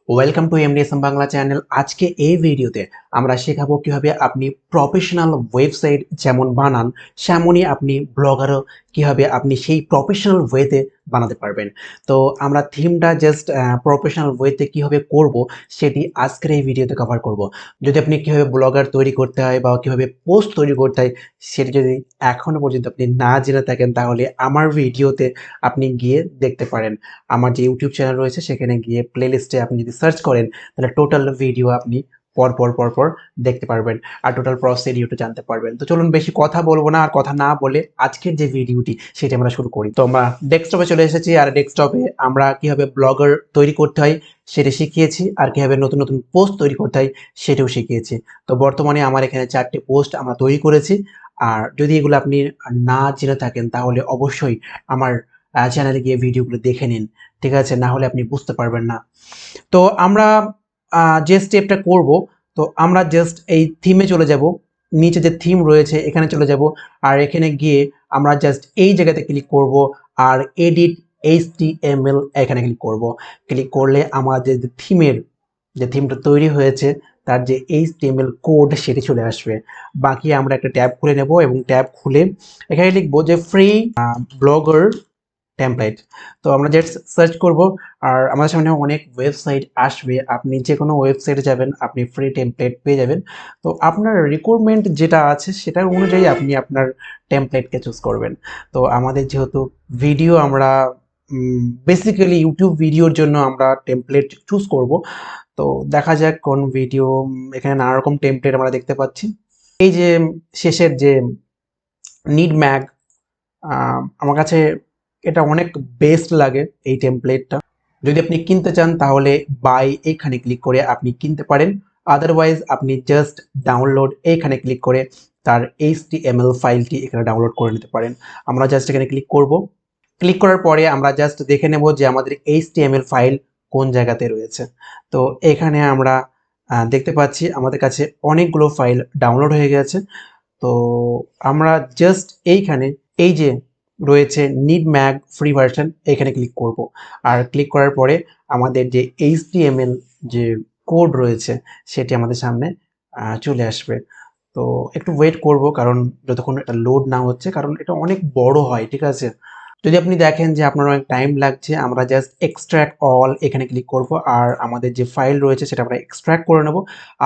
Welcome to MDSM Bangla channel. আজকে এই ভিডিওতে আমরা শেখাবো কিভাবে আপনি প্রফেশনাল ওয়েবসাইট যেমন বানান সেমনই আপনি ব্লগারও কিভাবে আপনি সেই প্রফেশনাল ওয়েতে বানাতে পারবেন। তো আমরা থিমটা জাস্ট প্রফেশনাল ওয়েতে কিভাবে করব সেটি আজকের এই ভিডিওতে কভার করব। যদি আপনি কিভাবে ব্লগার তৈরি করতে হয় বা কিভাবে পোস্ট তৈরি করতে হয় সেটি যদি এখনো পর্যন্ত আপনি না জেনে থাকেন তাহলে আমার ভিডিওতে আপনি গিয়ে দেখতে পারেন। আমার যে ইউটিউব চ্যানেল রয়েছে সেখানে গিয়ে প্লেলিস্টে আপনি যদি সার্চ করেন তাহলে টোটাল ভিডিও আপনি পর পর দেখতে পারবেন আর টোটাল প্রসিডিউরটা জানতে পারবেন। তো চলুন বেশি কথা বলবো না, আর কথা না বলে আজকের যে ভিডিওটি সেটা আমরা শুরু করি। তো আমরা ডেস্কটপে চলে এসেছি আর ডেস্কটপে আমরা কিভাবে ব্লগার তৈরি করতে হয় সেটা শিখিয়েছি আর কিভাবে নতুন নতুন পোস্ট তৈরি করতে হয় সেটাও শিখিয়েছি। তো বর্তমানে আমার এখানে 4টে পোস্ট আমরা তৈরি করেছি। আর যদি এগুলো আপনি না জেনে থাকেন তাহলে অবশ্যই আমার চ্যানেলে গিয়ে ভিডিওগুলো দেখে নিন, ঠিক আছে? না হলে আপনি বুঝতে পারবেন না। তো আমরা যে স্টেপটা করব, তো আমরা জাস্ট এই থিমে চলে যাব, নিচে যে থিম রয়েছে এখানে চলে যাব আর এখানে গিয়ে আমরা জাস্ট এই জায়গাতে ক্লিক করব আর এডিট HTML এখানে ক্লিক করব। ক্লিক করলে আমাদের যে থিমের যে থিমটা তৈরি হয়েছে তার যে HTML কোড সেটি চলে আসবে। বাকি আমরা একটা ট্যাব খুলে নেব এবং ট্যাব খুলে এখানে লিখবো যে ফ্রি ব্লগার টেমপ্লেট। তো আমরা জাস্ট সার্চ করব আর আমাদের সামনে অনেক ওয়েবসাইট আসবে। আপনি যে কোনো ওয়েবসাইটে যাবেন, আপনি ফ্রি টেমপ্লেট পেয়ে যাবেন। তো আপনার রিকোয়ারমেন্ট যেটা আছে সেটার অনুযায়ী আপনি আপনার টেমপ্লেটকে চুজ করবেন। তো আমাদের যেহেতু ভিডিও আমরা বেসিক্যালি ইউটিউব ভিডিওর জন্য আমরা টেমপ্লেট চুজ করব। তো দেখা যাক কোন ভিডিও। এখানে নানা রকম টেমপ্লেট আমরা দেখতে পাচ্ছি। এই যে শেষের যে নিড ম্যাগ, আমার কাছে এটা অনেক বেস্ট লাগে এই টেমপ্লেটটা। যদি আপনি কিনতে চান তাহলে বাই এখানে ক্লিক করে আপনি কিনতে পারেন। আদারওয়াইজ আপনি জাস্ট ডাউনলোড এইখানে ক্লিক করে তার HTML ফাইলটি এখানে ডাউনলোড করে নিতে পারেন। আমরা জাস্ট এখানে ক্লিক করব। ক্লিক করার পরে আমরা জাস্ট দেখে নেব যে আমাদের HTML ফাইল কোন জায়গাতে রয়েছে। তো এখানে আমরা দেখতে পাচ্ছি আমাদের কাছে অনেকগুলো ফাইল ডাউনলোড হয়ে গেছে। তো আমরা জাস্ট এইখানে এই যে রয়েছে নিড ম্যাগ ফ্রি ভার্সন এখানে ক্লিক করব। আর ক্লিক করার পরে আমাদের যে HTML যে কোড রয়েছে সেটি আমাদের সামনে চলে আসবে। তো একটু ওয়েট করব কারণ যতক্ষণ এটা লোড না হচ্ছে, কারণ এটা অনেক বড় হয়, ঠিক আছে? যদি আপনি দেখেন যে আপনার অনেক টাইম লাগছে, আমরা জাস্ট এক্সট্র্যাক্ট অল এখানে ক্লিক করব আর আমাদের যে ফাইল রয়েছে সেটা আমরা এক্সট্র্যাক্ট করে নেব।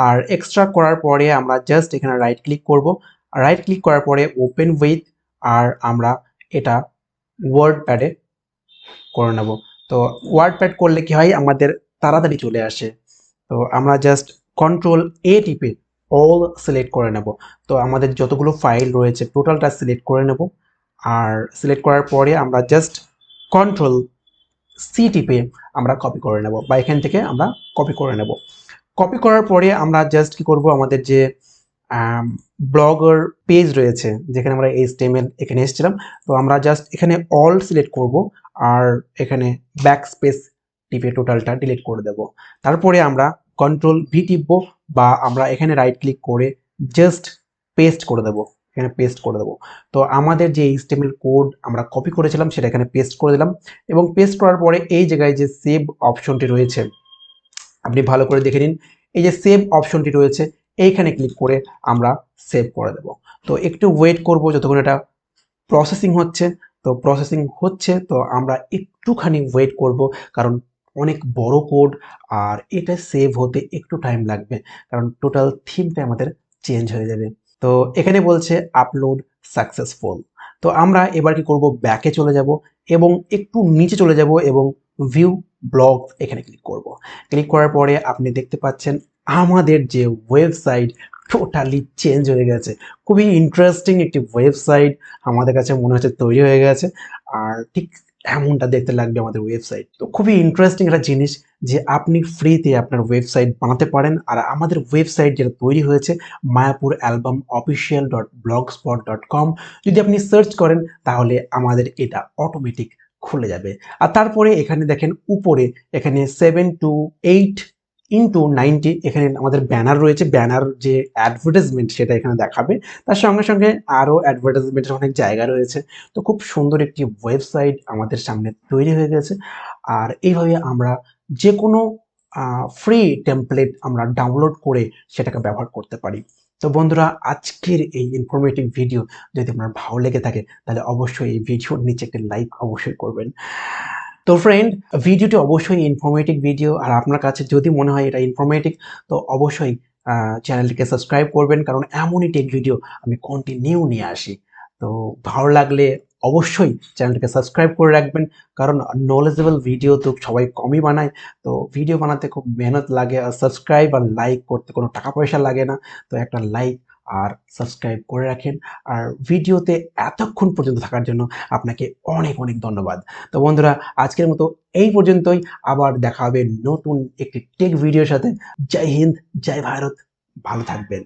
আর এক্সট্র্যাক্ট করার পরে আমরা জাস্ট এখানে রাইট ক্লিক করব। রাইট ক্লিক করার পরে ওপেন উইথ, আর আমরা এটা ওয়ার্ড প্যাডে করে নেব। তো ওয়ার্ড প্যাড করলে কি হয়, আমাদের তাড়াতাড়ি চলে আসে। তো আমরা জাস্ট কন্ট্রোল A টিপে অল সিলেক্ট করে নেব। তো আমাদের যতগুলো ফাইল রয়েছে টোটালটা সিলেক্ট করে নেব। আর সিলেক্ট করার পরে আমরা জাস্ট কন্ট্রোল C টিপে আমরা কপি করে নেব, বা এখান থেকে আমরা কপি করে নেব। কপি করার পরে আমরা জাস্ট কি করব, আমাদের যে ব্লগার পেজ রয়েছে যেখানে আমরা HTML এখানে এসেছিলাম, তো আমরা জাস্ট এখানে অল সিলেক্ট করব আর এখানে ব্যাক স্পেস টিপে টোটালটা ডিলিট করে দেব। তারপরে আমরা কন্ট্রোল V টিপবো, বা আমরা এখানে রাইট ক্লিক করে জাস্ট পেস্ট করে দেব, এখানে পেস্ট করে দেব। তো আমাদের যে HTML কোড আমরা কপি করেছিলাম সেটা এখানে পেস্ট করে দিলাম। এবং পেস্ট করার পরে এই জায়গায় যে সেভ অপশনটি রয়েছে আপনি ভালো করে দেখে নিন। এই যে সেভ অপশনটি রয়েছে এইখানে ক্লিক করে আমরা সেভ করে দেব। তো একটু ওয়েট করব যতক্ষণ এটা প্রসেসিং হচ্ছে। তো প্রসেসিং হচ্ছে, তো আমরা একটুখানি ওয়েট করব কারণ অনেক বড় কোড আর এটা সেভ হতে একটু টাইম লাগবে, কারণ টোটাল থিমটা আমাদের চেঞ্জ হয়ে যাবে। তো এখানে বলছে আপলোড সাকসেসফুল। তো আমরা এবার কি করব, ব্যাকে চলে যাব এবং একটু নিচে চলে যাব এবং ভিউ ব্লগ এখানে ক্লিক করব। ক্লিক করার পরে আপনি দেখতে পাচ্ছেন আমাদের যে ওয়েবসাইট টোটালি চেঞ্জ হয়ে গেছে। খুবই ইন্টারেস্টিং একটি ওয়েবসাইট আমাদের কাছে মনে হচ্ছে তৈরি হয়ে গেছে। আর ঠিক এমনটা দেখতে লাগবে আমাদের ওয়েবসাইট। তো খুবই ইন্টারেস্টিং একটা জিনিস যে আপনি ফ্রিতে আপনার ওয়েবসাইট বানাতে পারেন। আর আমাদের ওয়েবসাইট যেটা তৈরি হয়েছে mayapuralbumofficial.blogspot.com, যদি আপনি সার্চ করেন তাহলে আমাদের এটা অটোমেটিক খুলে যাবে। আর তারপরে এখানে দেখেন উপরে এখানে 7:8:90 এখানে আমাদের ব্যানার রয়েছে। ব্যানার যে অ্যাডভার্টাইজমেন্ট সেটা এখানে দেখাবে। তার সঙ্গে সঙ্গে আরও অ্যাডভার্টাইজমেন্টের অনেক জায়গা রয়েছে। তো খুব সুন্দর একটি ওয়েবসাইট আমাদের সামনে তৈরি হয়ে গেছে। আর এইভাবে আমরা যে কোনো ফ্রি টেমপ্লেট আমরা ডাউনলোড করে সেটাকে ব্যবহার করতে পারি। তো বন্ধুরা, আজকের এই ইনফরমেটিভ ভিডিও যদি আপনার ভালো লেগে থাকে তাহলে অবশ্যই এই ভিডিওর নিচে একটা লাইক অবশ্যই করবেন। তো ফ্রেন্ড, ভিডিওটি অবশ্যই ইনফরমেটিভ ভিডিও, আর আপনার কাছে যদি মনে হয় এটা ইনফরমেটিভ তো অবশ্যই চ্যানেলটিকে সাবস্ক্রাইব করবেন, কারণ এমনই টেক ভিডিও আমি কন্টিনিউ নিয়ে আসি। তো ভালো লাগলে অবশ্যই চ্যানেলটিকে সাবস্ক্রাইব করে রাখবেন, কারণ নলেজেবল ভিডিও তো সবাই কমই বানায়। তো ভিডিও বানাতে খুব মেহনত লাগে, আর সাবস্ক্রাইব আর লাইক করতে কোনো টাকা পয়সা লাগে না। তো একটা লাইক আর সাবস্ক্রাইব করে রাখেন। আর ভিডিওতে এতক্ষণ পর্যন্ত থাকার জন্য আপনাকে অনেক অনেক ধন্যবাদ। তো বন্ধুরা, আজকের মতো এই পর্যন্তই। আবার দেখা হবে নতুন একটি টেক ভিডিওর সাথে। জয় হিন্দ, জয় ভারত, ভালো থাকবেন।